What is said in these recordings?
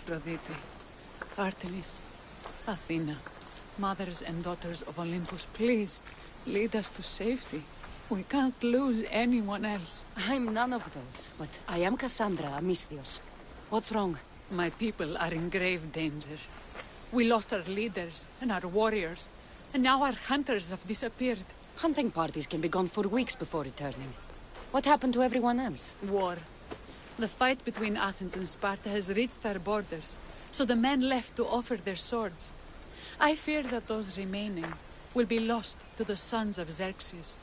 Aphrodite, Artemis, Athena, mothers and daughters of Olympus, please, lead us to safety. We can't lose anyone else. I'm none of those, but I am Cassandra Amistios. What's wrong? My people are in grave danger. We lost our leaders and our warriors, and now our hunters have disappeared. Hunting parties can be gone for weeks before returning. What happened to everyone else? War. The fight between Athens and Sparta has reached our borders, so the men left to offer their swords. I fear that those remaining will be lost to the sons of Xerxes.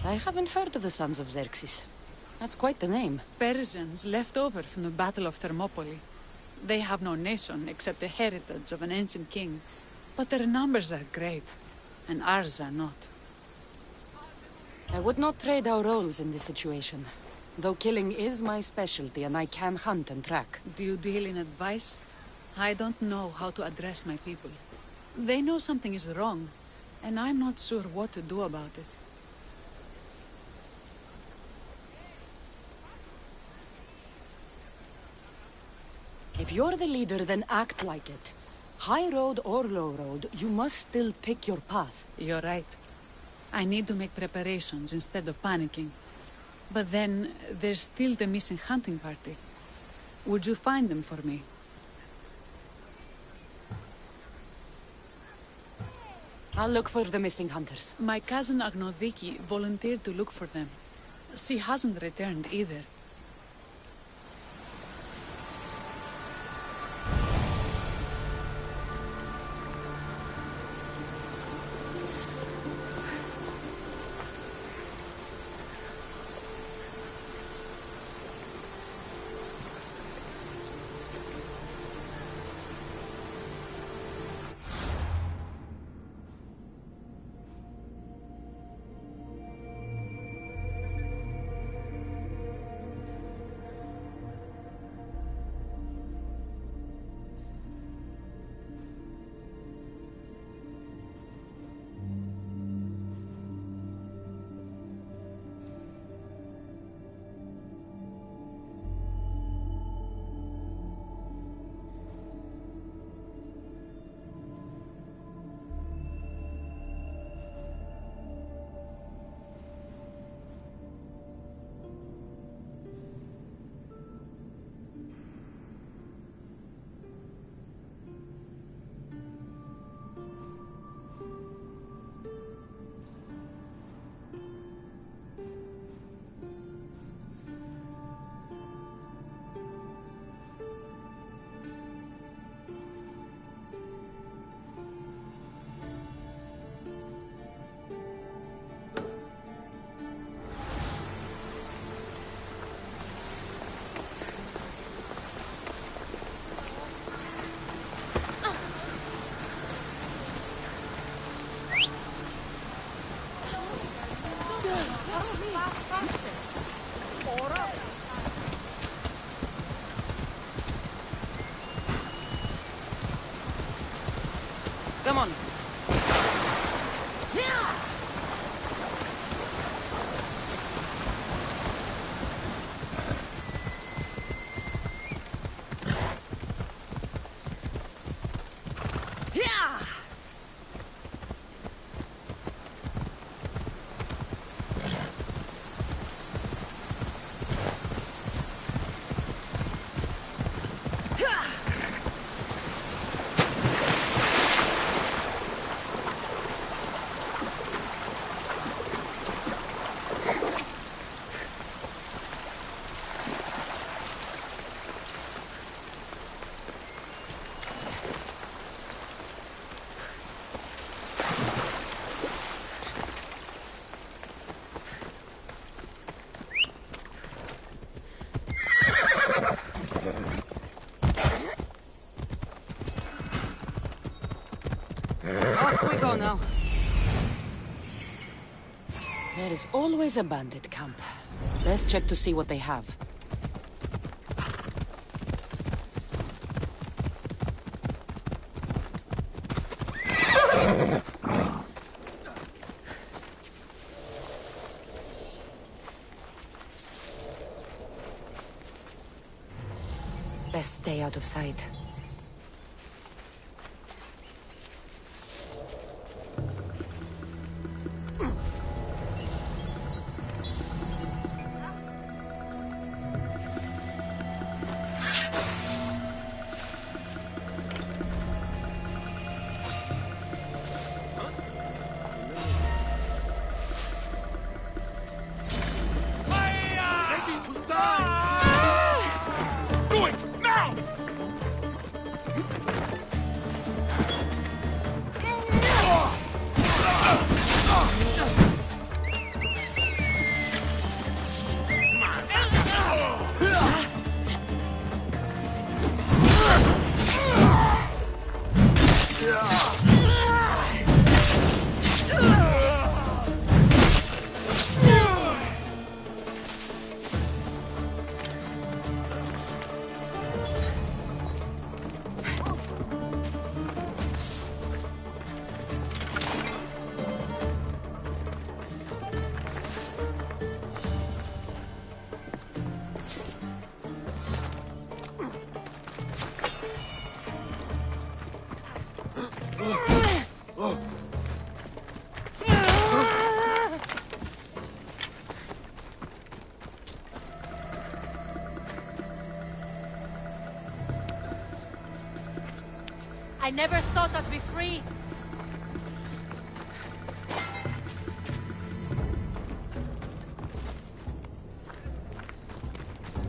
I haven't heard of the sons of Xerxes. That's quite the name. Persians left over from the Battle of Thermopylae. They have no nation except the heritage of an ancient king, but their numbers are great, and ours are not. I would not trade our roles in this situation, though killing is my specialty and I can hunt and track. Do you deal in advice? I don't know how to address my people. They know something is wrong, and I'm not sure what to do about it. If you're the leader, then act like it. High road or low road, you must still pick your path. You're right. I need to make preparations instead of panicking. But then, there's still the missing hunting party. Would you find them for me? I'll look for the missing hunters. My cousin Agnodiki volunteered to look for them. She hasn't returned either. Come on. Off we go now. There is always a bandit camp. Let's check to see what they have. Best stay out of sight. I never thought I'd be free.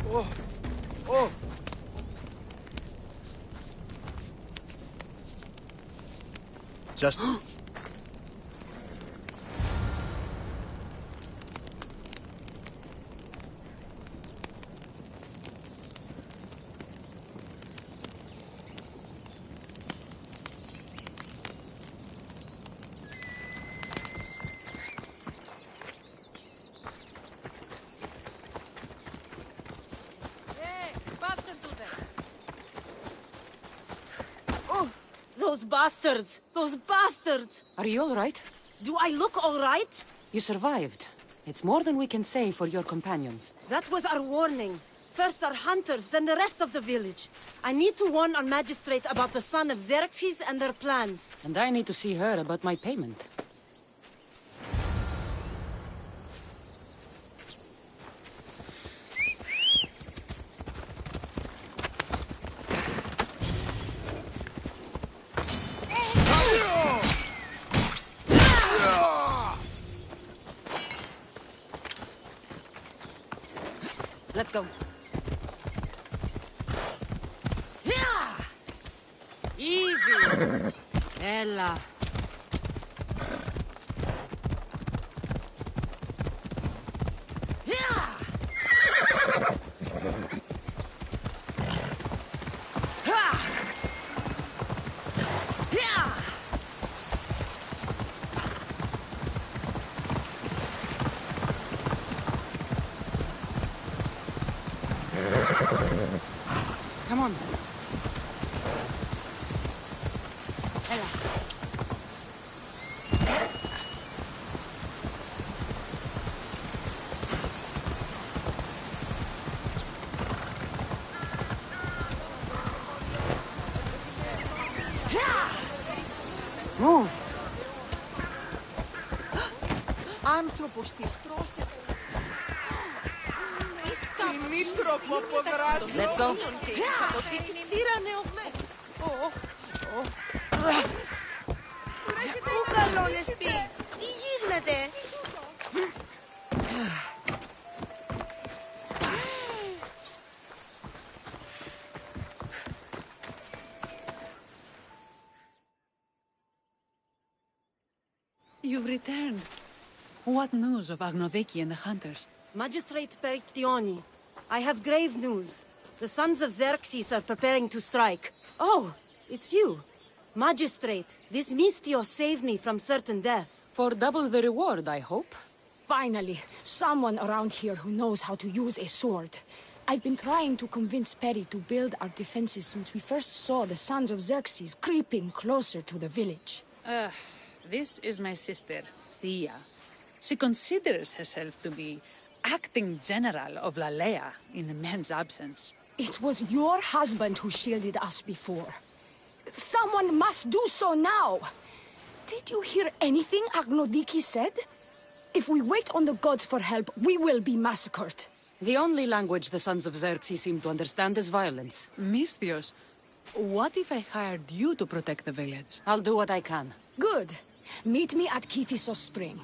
Oh! Oh! Just... Those bastards! Those bastards! Are you all right? Do I look all right? You survived. It's more than we can say for your companions. That was our warning. First our hunters, then the rest of the village. I need to warn our magistrate about the son of Xerxes and their plans. And I need to see her about my payment. Let's go. Easy. Ella. Come on. Ella. Move. Άνθρωπος της πρόσεχε. Ημίτροπο από δράση. Let's go. Πού καλώνεστε! Τι γίνεται! You've returned. What news of Agnodiki and the hunters? Magistrate Perictioni, I have grave news. The sons of Xerxes are preparing to strike. Oh, it's you. Magistrate, this Mistio saved me from certain death. For double the reward, I hope. Finally, someone around here who knows how to use a sword. I've been trying to convince Peri to build our defenses since we first saw the sons of Xerxes creeping closer to the village. This is my sister, Thea. She considers herself to be acting general of Lalea in the men's absence. It was your husband who shielded us before. Someone must do so now! Did you hear anything Agnodiki said? If we wait on the gods for help, we will be massacred. The only language the Sons of Xerxes seem to understand is violence. Misthios, what if I hired you to protect the village? I'll do what I can. Good. Meet me at Kiphisos Spring.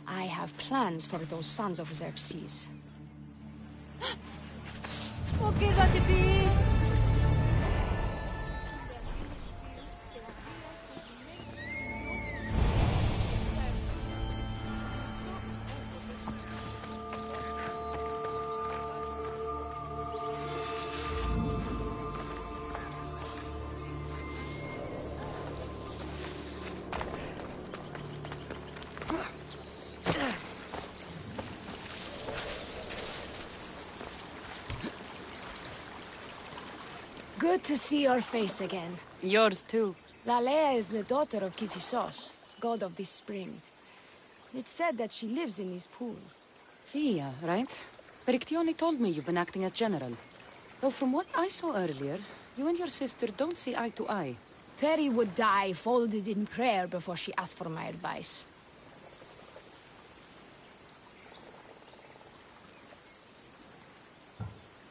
I have plans for those Sons of Xerxes. Okay, that be. Good to see your face again. Yours too. Lalea is the daughter of Kiphisos, god of this spring. It's said that she lives in these pools. Thea, right? Perictione told me you've been acting as general. Though from what I saw earlier, you and your sister don't see eye to eye. Peri would die folded in prayer before she asked for my advice.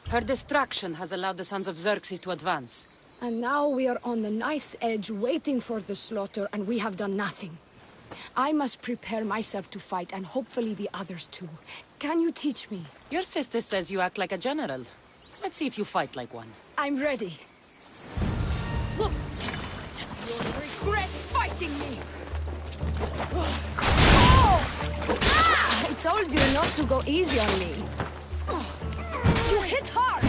Her distraction has allowed the Sons of Xerxes to advance. And now we are on the knife's edge waiting for the slaughter, and we have done nothing. I must prepare myself to fight, and hopefully the others too. Can you teach me? Your sister says you act like a general. Let's see if you fight like one. I'm ready. Look! You'll regret fighting me! Oh! Ah! I told you not to go easy on me. You hit hard!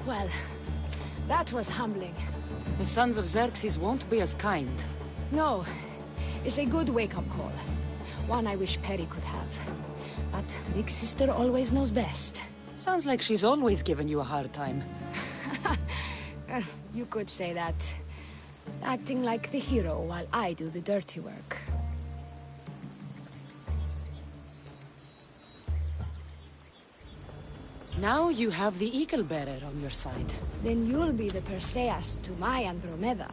Well, that was humbling. The Sons of Xerxes won't be as kind. No, it's a good wake-up call. One I wish Peri could have. But Big Sister always knows best. Sounds like she's always given you a hard time. You could say that. Acting like the hero while I do the dirty work. Now you have the Eagle Bearer on your side. Then you'll be the Perseus to my Andromeda.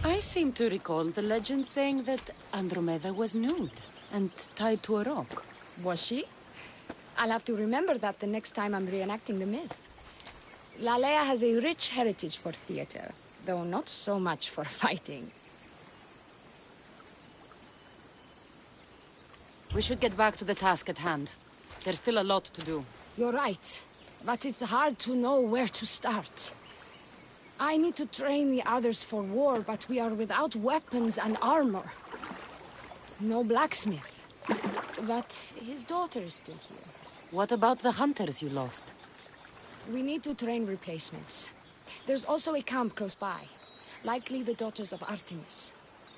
I seem to recall the legend saying that Andromeda was nude and tied to a rock. Was she? I'll have to remember that the next time I'm reenacting the myth. Lalea has a rich heritage for theater, though not so much for fighting. We should get back to the task at hand. There's still a lot to do. You're right, but it's hard to know where to start. I need to train the others for war, but we are without weapons and armor. No blacksmith. But his daughter is still here. What about the hunters you lost? We need to train replacements. There's also a camp close by. Likely the daughters of Artemis.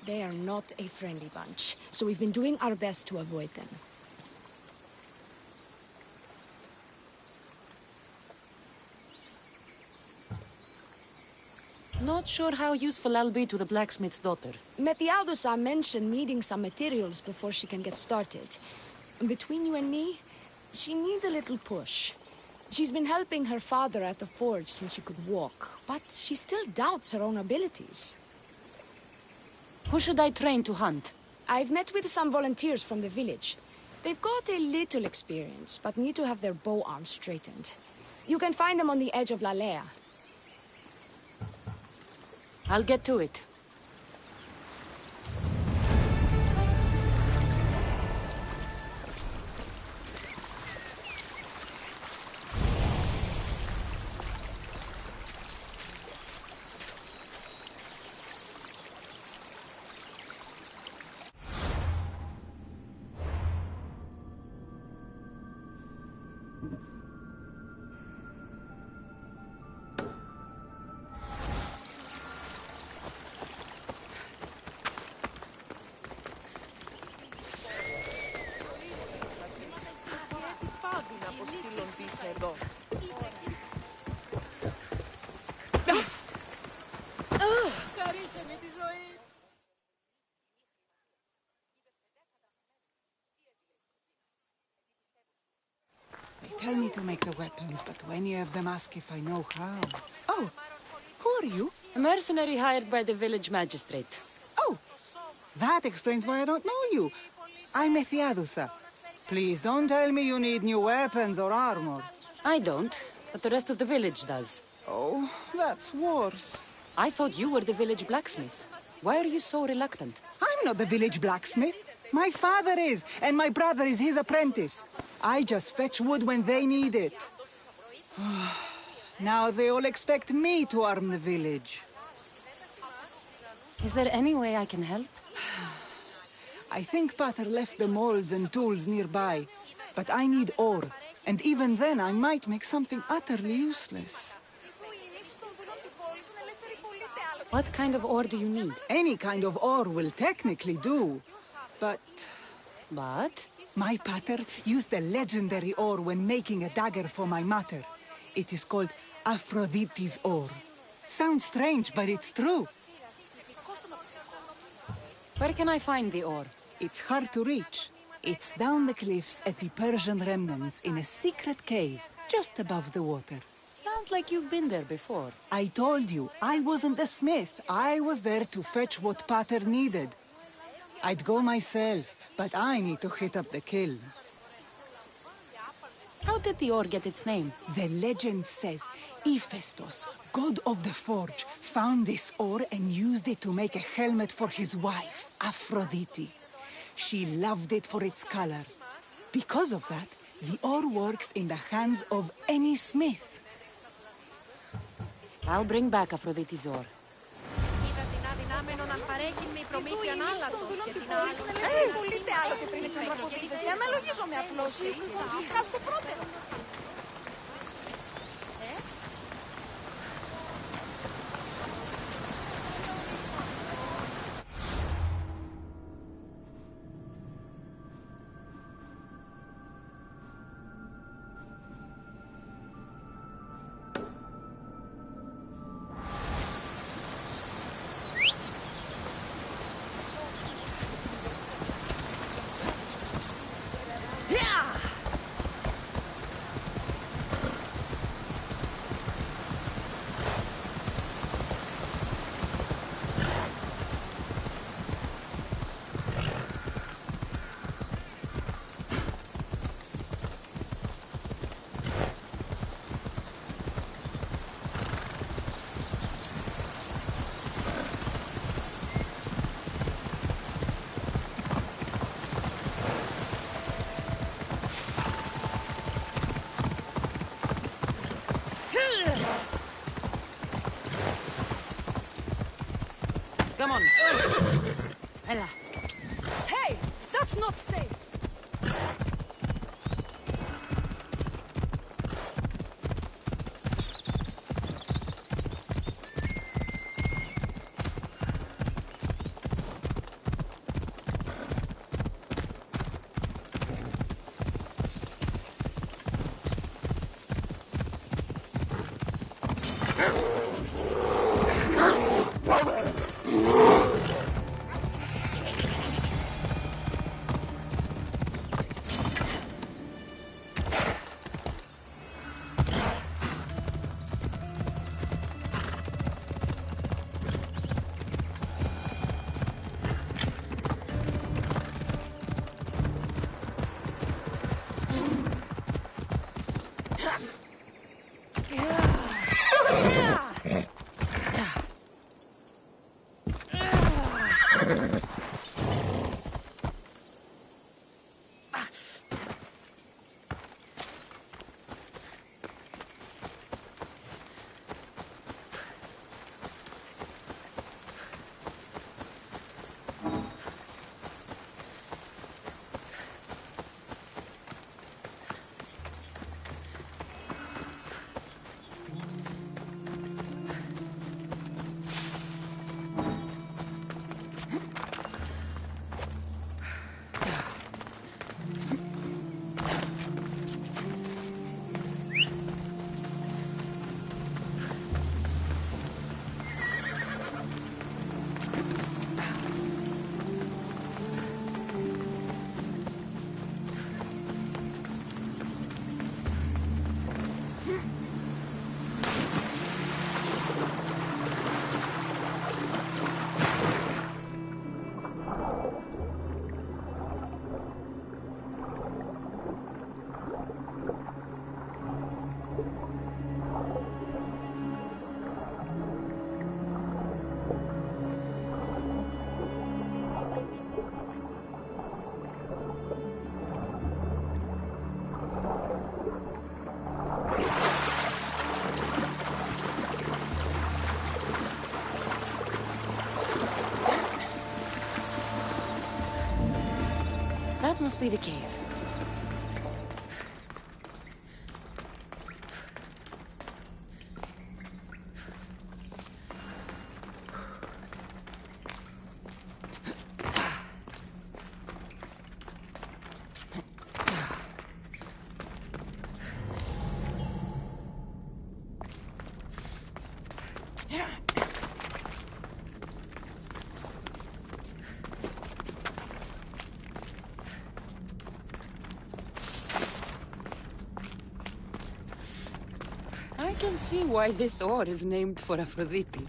They are not a friendly bunch, so we've been doing our best to avoid them. Not sure how useful I'll be to the blacksmith's daughter. Methialdosa mentioned needing some materials before she can get started. Between you and me, she needs a little push. She's been helping her father at the forge since she could walk, but she still doubts her own abilities. Who should I train to hunt? I've met with some volunteers from the village. They've got a little experience, but need to have their bow arms straightened. You can find them on the edge of Lalea. I'll get to it. to make the weapons, but many of them ask if I know how. Oh, who are you? A mercenary hired by the village magistrate. Oh, that explains why I don't know you. I'm Ethiadusa. Please don't tell me you need new weapons or armor. I don't, but the rest of the village does. Oh, that's worse. I thought you were the village blacksmith. Why are you so reluctant? I'm not the village blacksmith. My father is, and my brother is his apprentice. I just fetch wood when they need it. Now they all expect me to arm the village. Is there any way I can help? I think Pater left the molds and tools nearby, but I need ore, and even then I might make something utterly useless. What kind of ore do you need? Any kind of ore will technically do, but... But? My pater used the legendary ore when making a dagger for my mater. It is called Aphrodite's ore. Sounds strange, but it's true. Where can I find the ore? It's hard to reach. It's down the cliffs at the Persian remnants in a secret cave, just above the water. Sounds like you've been there before. I told you, I wasn't a smith. I was there to fetch what pater needed. I'd go myself, but I need to hit up the kiln. How did the ore get its name? The legend says Hephaestus, god of the forge, found this ore and used it to make a helmet for his wife, Aphrodite. She loved it for its color. Because of that, the ore works in the hands of any smith. I'll bring back Aphrodite's ore. Come on. Ella. Hey! That's not safe! must be the cave. I can see why this ore is named for Aphrodite.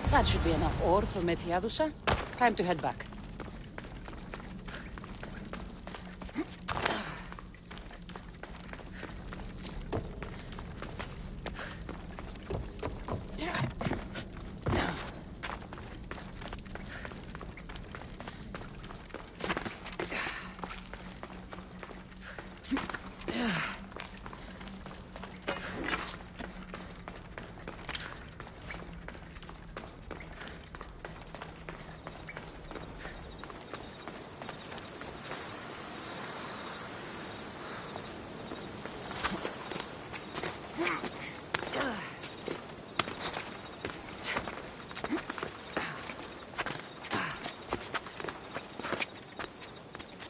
That should be enough ore for Methiadusa. Time to head back.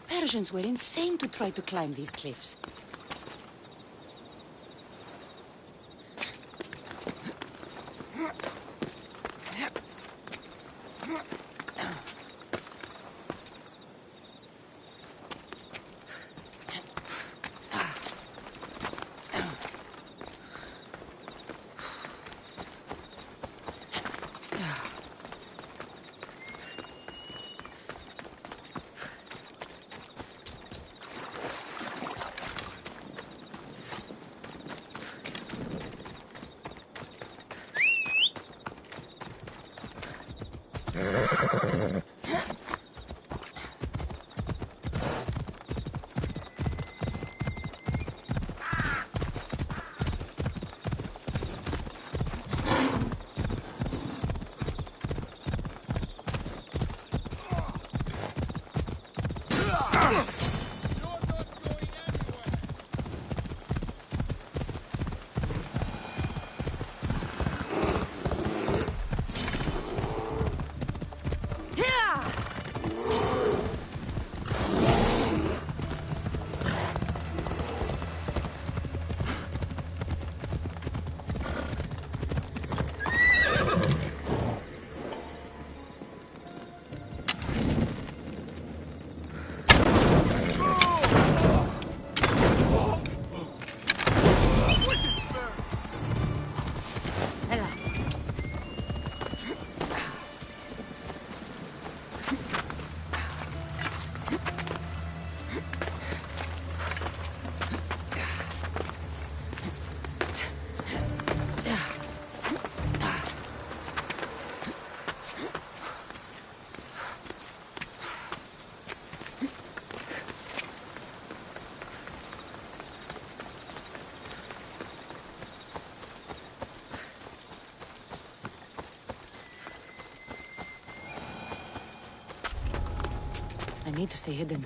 Persians were insane to try to climb these cliffs. need to stay hidden.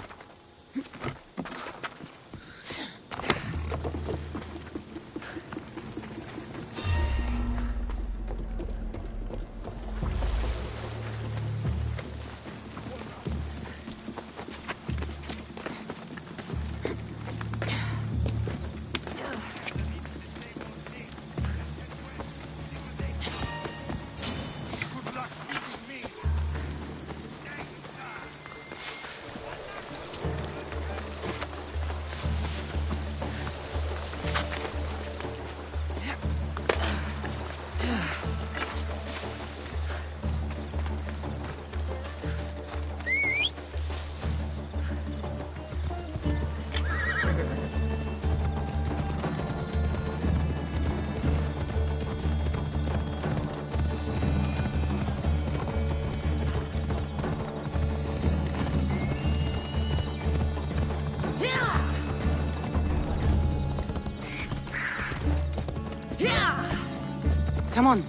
Come on.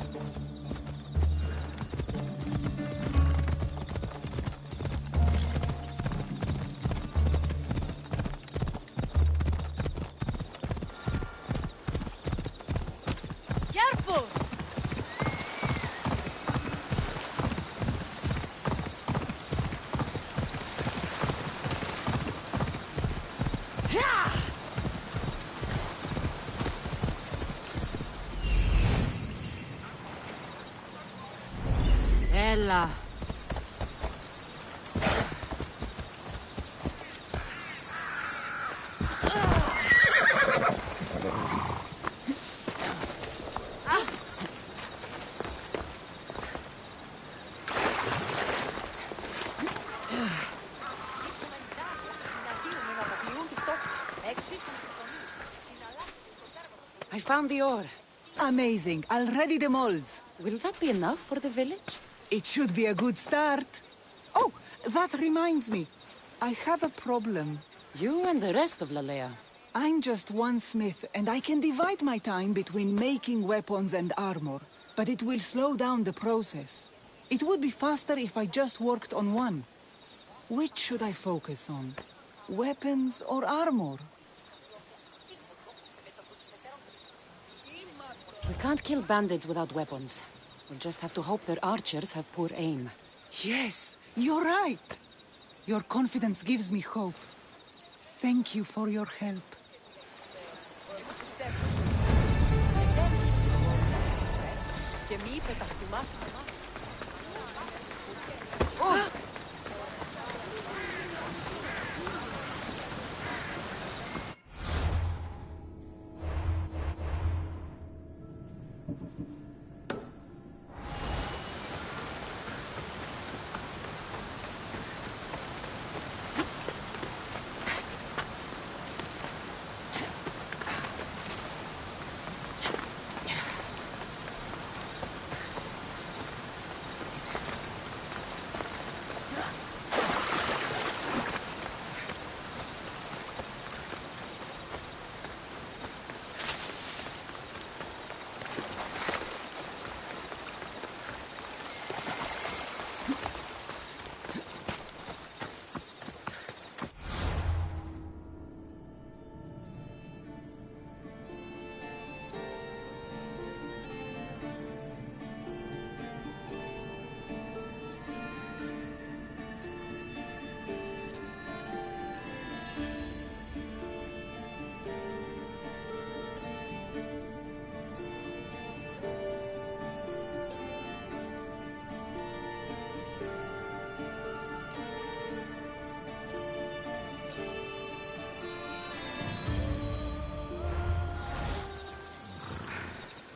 Careful! Ella. I found the ore. Amazing. I'll ready the molds. Will that be enough for the village? It should be a good start. Oh, that reminds me. I have a problem. You and the rest of Lalea. I'm just one smith, and I can divide my time between making weapons and armor, but it will slow down the process. It would be faster if I just worked on one. Which should I focus on? Weapons or armor? We can't kill bandits without weapons. We'll just have to hope their archers have poor aim. Yes, you're right. Your confidence gives me hope. Thank you for your help.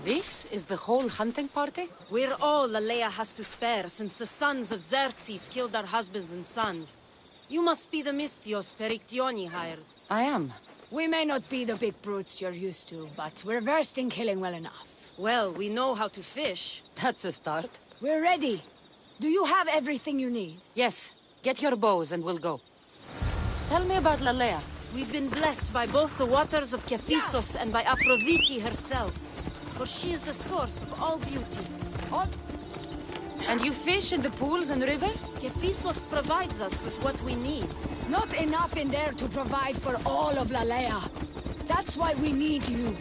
This is the whole hunting party? We're all Lalea has to spare since the sons of Xerxes killed our husbands and sons. You must be the Mystios Perictioni hired. I am. We may not be the big brutes you're used to, but we're versed in killing well enough. Well, we know how to fish. That's a start. We're ready. Do you have everything you need? Yes. Get your bows and we'll go. Tell me about Lalea. We've been blessed by both the waters of Kephissos and by Aphrodite herself. For she is the source of all beauty. And you fish in the pools and river? Kephisos provides us with what we need. Not enough in there to provide for all of Lalea. That's why we need you.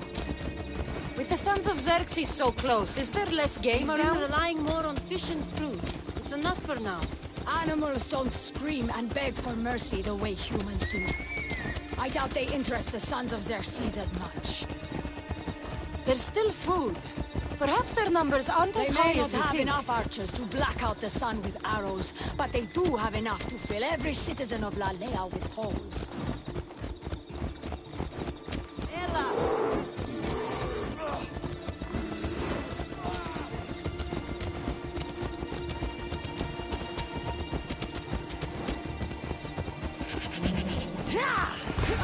With the Sons of Xerxes so close, is there less game We've been around? relying more on fish and fruit. It's enough for now. Animals don't scream and beg for mercy the way humans do. I doubt they interest the Sons of Xerxes as much. There's still food. Perhaps their numbers aren't as They high may as not we have think. enough archers to black out the sun with arrows, but they do have enough to fill every citizen of Lalea with holes. Ella!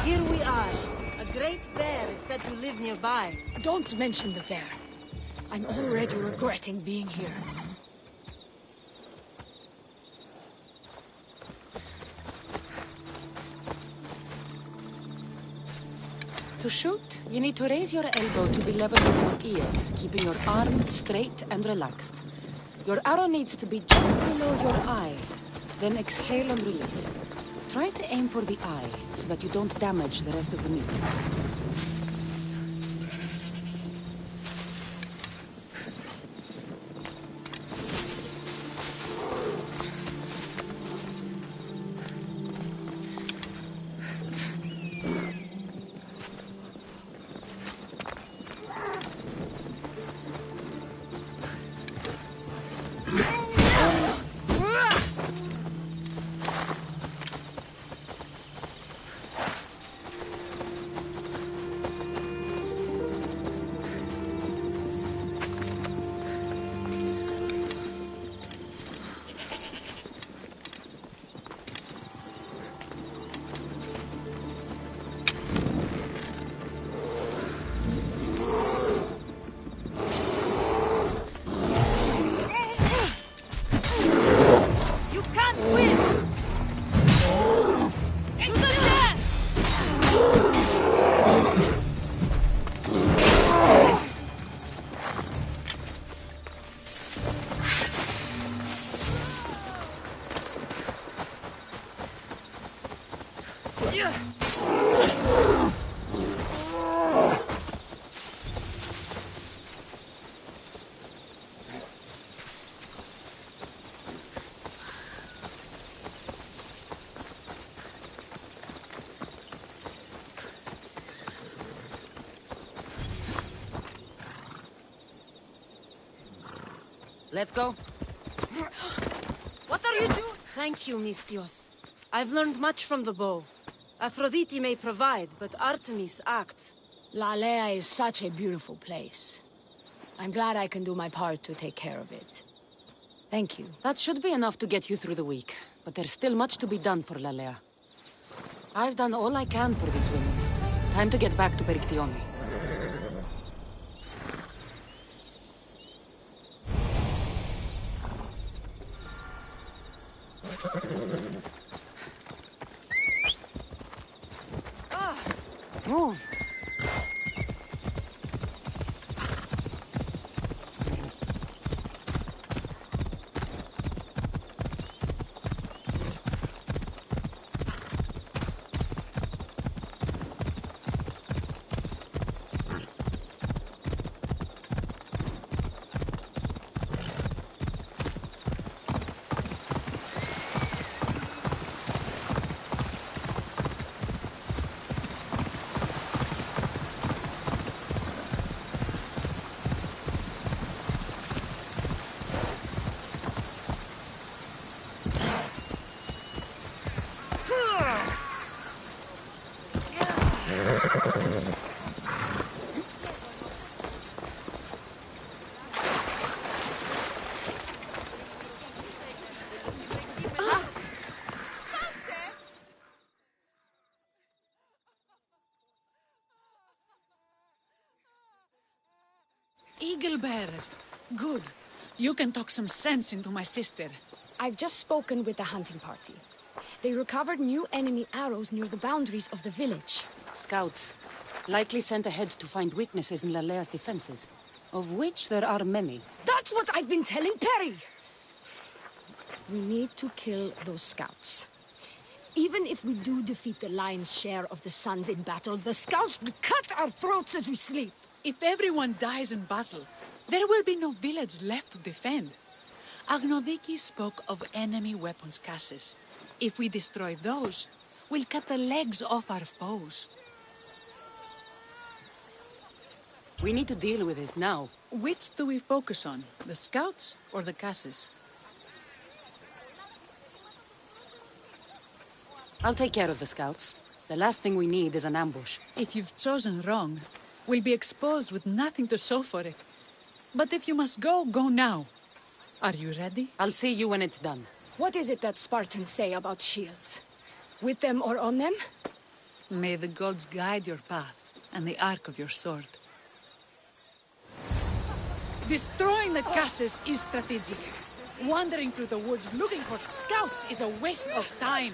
Here we are. A great bear is said to live nearby. Don't mention the bear. I'm already regretting being here. To shoot, you need to raise your elbow to be level with your ear, keeping your arm straight and relaxed. Your arrow needs to be just below your eye. Then exhale and release. Try to aim for the eye, so that you don't damage the rest of the meat. You can't win! To the death! Let's go. What are you doing? Thank you, Mistios. I've learned much from the bow. Aphrodite may provide, but Artemis acts. Lalea is such a beautiful place. I'm glad I can do my part to take care of it. Thank you. That should be enough to get you through the week, but there's still much to be done for Lalea. I've done all I can for these women. Time to get back to Perictione. Move! Eagle bearer. Good. You can talk some sense into my sister. I've just spoken with the hunting party. They recovered new enemy arrows near the boundaries of the village. Scouts. Likely sent ahead to find weaknesses in Lalea's defenses, of which there are many. That's what I've been telling Perry! We need to kill those scouts. Even if we do defeat the lion's share of the Sons in battle, the scouts will cut our throats as we sleep. If everyone dies in battle, there will be no village left to defend. Agnodiki spoke of enemy weapons caches. If we destroy those, we'll cut the legs off our foes. We need to deal with this now. Which do we focus on, the scouts or the caches? I'll take care of the scouts. The last thing we need is an ambush. If you've chosen wrong, we'll be exposed with nothing to show for it. But if you must go, go now. Are you ready? I'll see you when it's done. What is it that Spartans say about shields? With them or on them? May the gods guide your path and the arc of your sword. Destroying the caches is strategic. Wandering through the woods looking for scouts is a waste of time.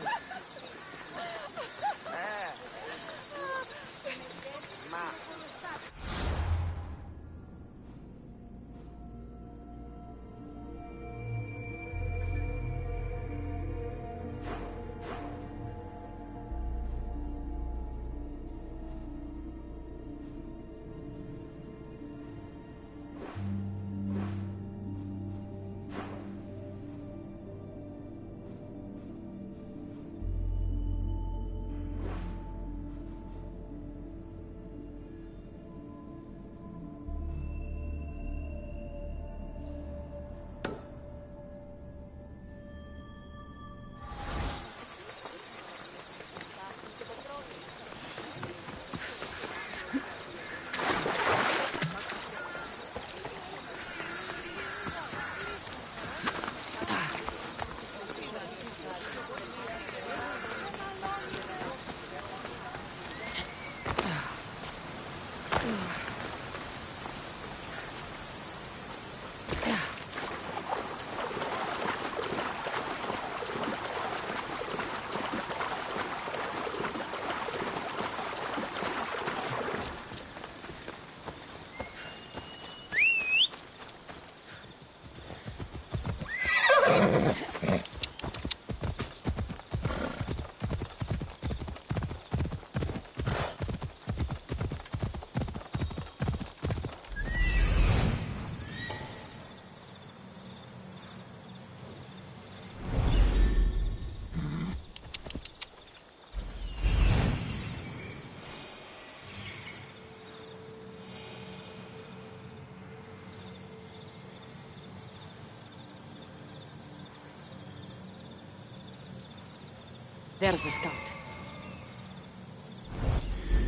There's a scout.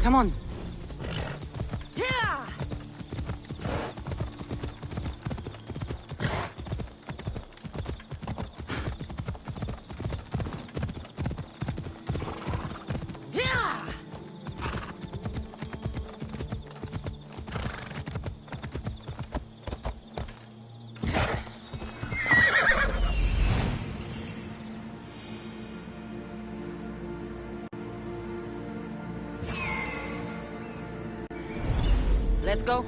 Come on. Let's go.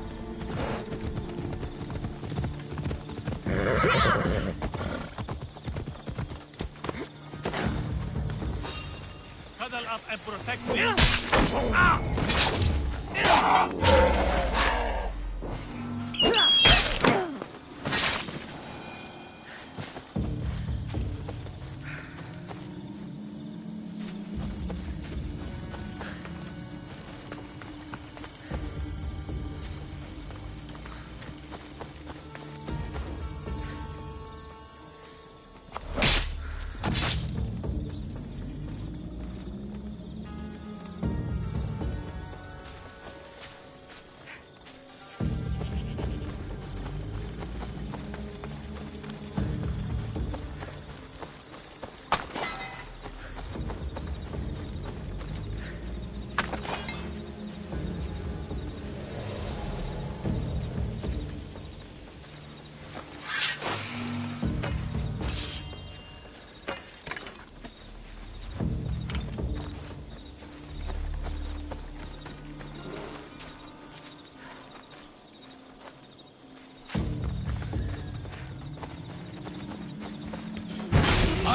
Cuddle up and protect me.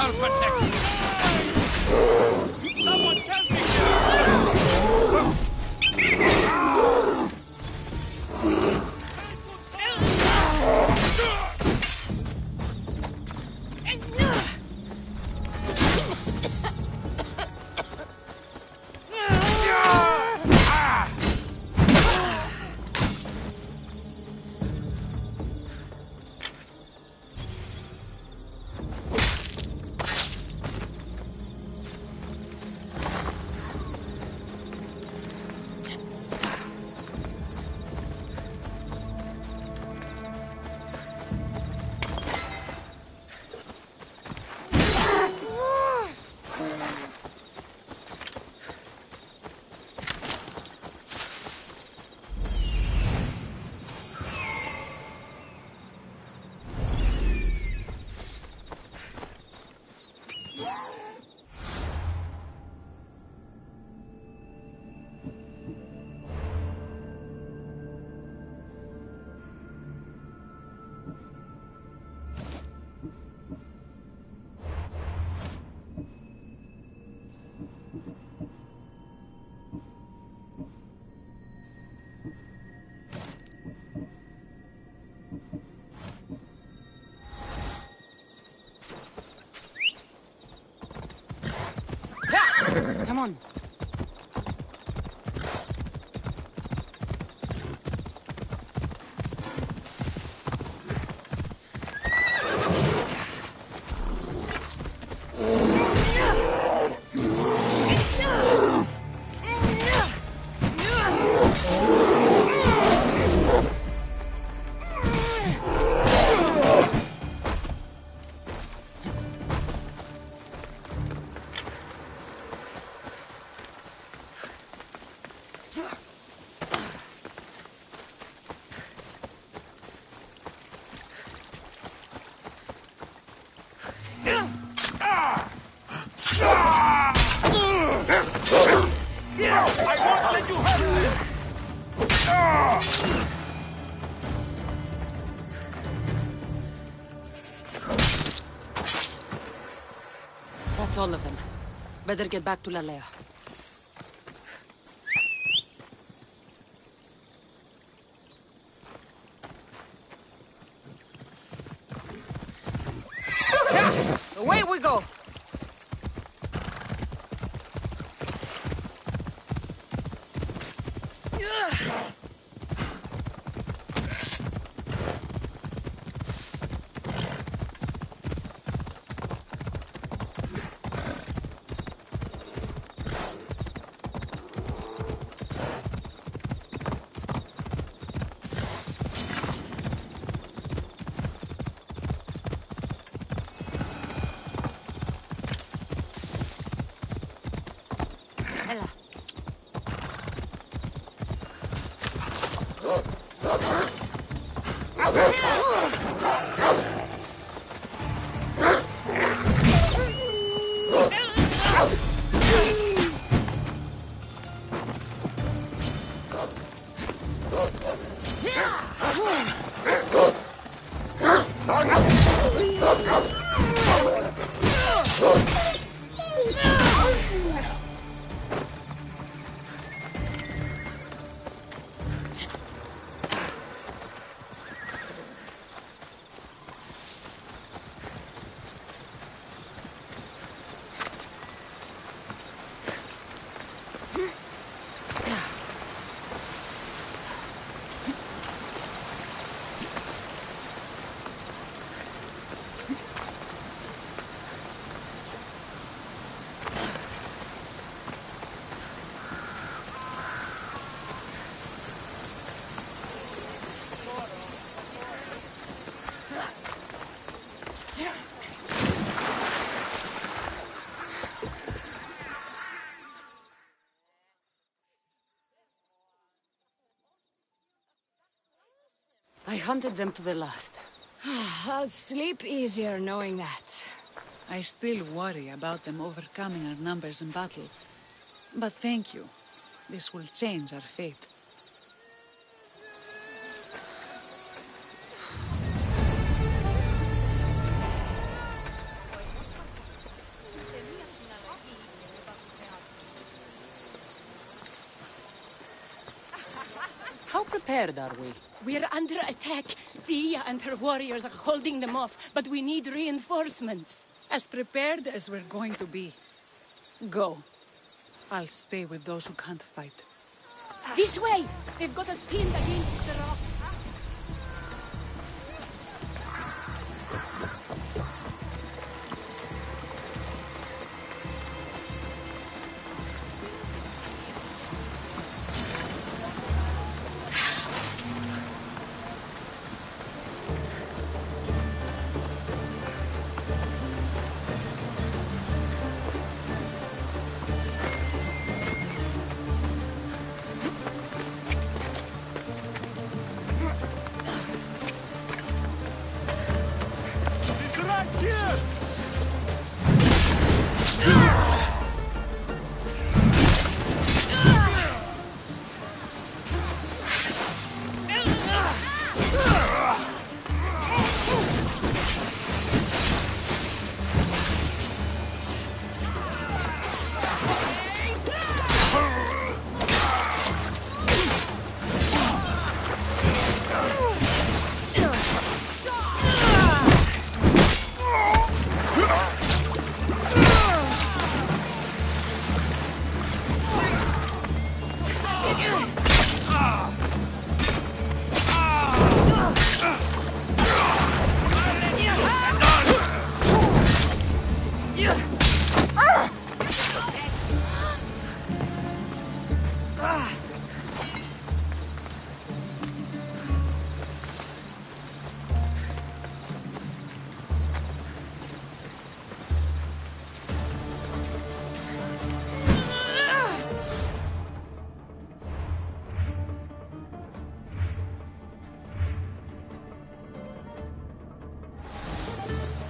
shall protect you. Someone help me! Come on. That's all of them. Better get back to Lalea. Away we go! I hunted them to the last. I'll sleep easier knowing that. I still worry about them overcoming our numbers in battle. But thank you. This will change our fate. prepared are we? We're under attack. Thea and her warriors are holding them off, but we need reinforcements. As prepared as we're going to be. Go. I'll stay with those who can't fight. This way! They've got us pinned against the rocks. She's right here!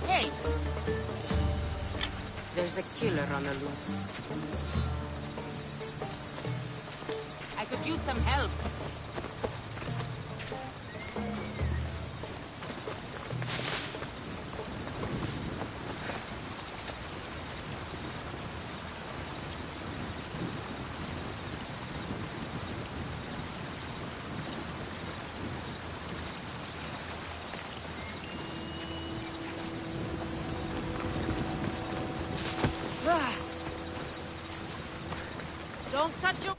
Hey! There's a killer on the loose. I could use some help. Don't touch your...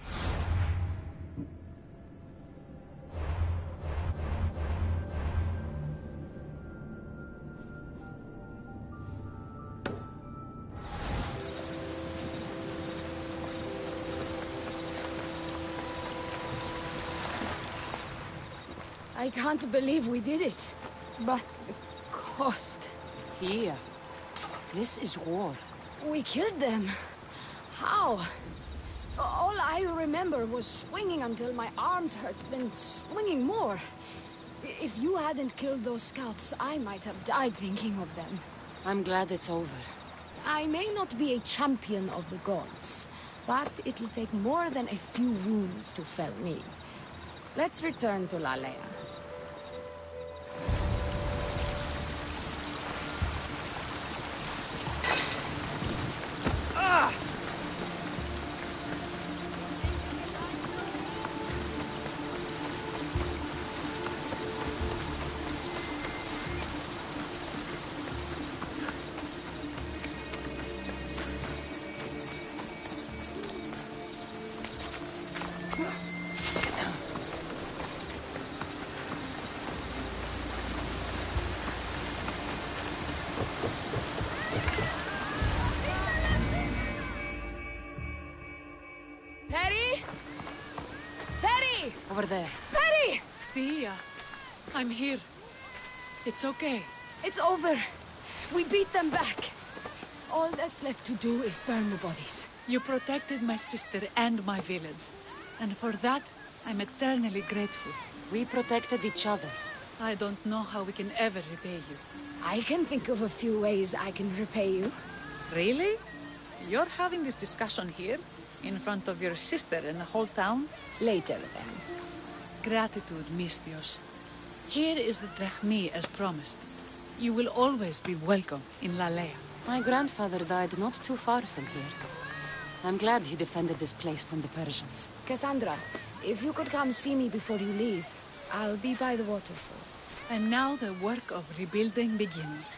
I can't believe we did it. But the cost. Thea, this is war. We killed them. How? All I remember was swinging until my arms hurt, then swinging more. If you hadn't killed those scouts, I might have died thinking of them. I'm glad it's over. I may not be a champion of the gods, but it'll take more than a few wounds to fell me. Let's return to Lalea. Perry? Perry! Over there. Perry! Thea, I'm here. It's okay. It's over. We beat them back. All that's left to do is burn the bodies. You protected my sister and my village. And for that, I'm eternally grateful. We protected each other. I don't know how we can ever repay you. I can think of a few ways I can repay you. Really? You're having this discussion here? In front of your sister and the whole town? Later, then. Gratitude, Mistios. Here is the drachmi as promised. You will always be welcome in Lalea. My grandfather died not too far from here. I'm glad he defended this place from the Persians. Cassandra, If you could come see me before you leave, I'll be by the waterfall. And now the work of rebuilding begins.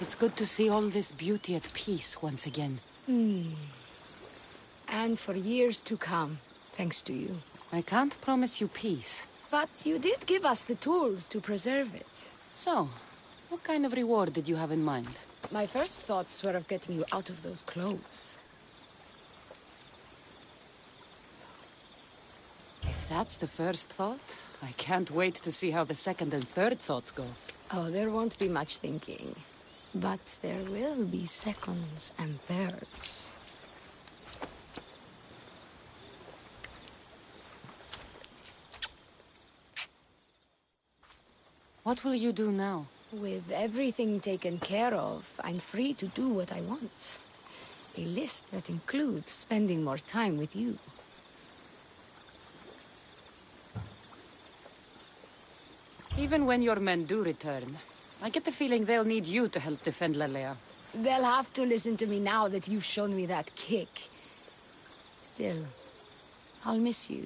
It's good to see all this beauty at peace once again. And for years to come, thanks to you. I can't promise you peace. But you did give us the tools to preserve it. So, what kind of reward did you have in mind? My first thoughts were of getting you out of those clothes. If that's the first thought, I can't wait to see how the second and third thoughts go. Oh, there won't be much thinking. But there will be seconds and thirds. What will you do now? With everything taken care of, I'm free to do what I want. A list that includes spending more time with you. Even when your men do return, I get the feeling they'll need you to help defend Lalea. They'll have to listen to me now that you've shown me that kick. Still, I'll miss you.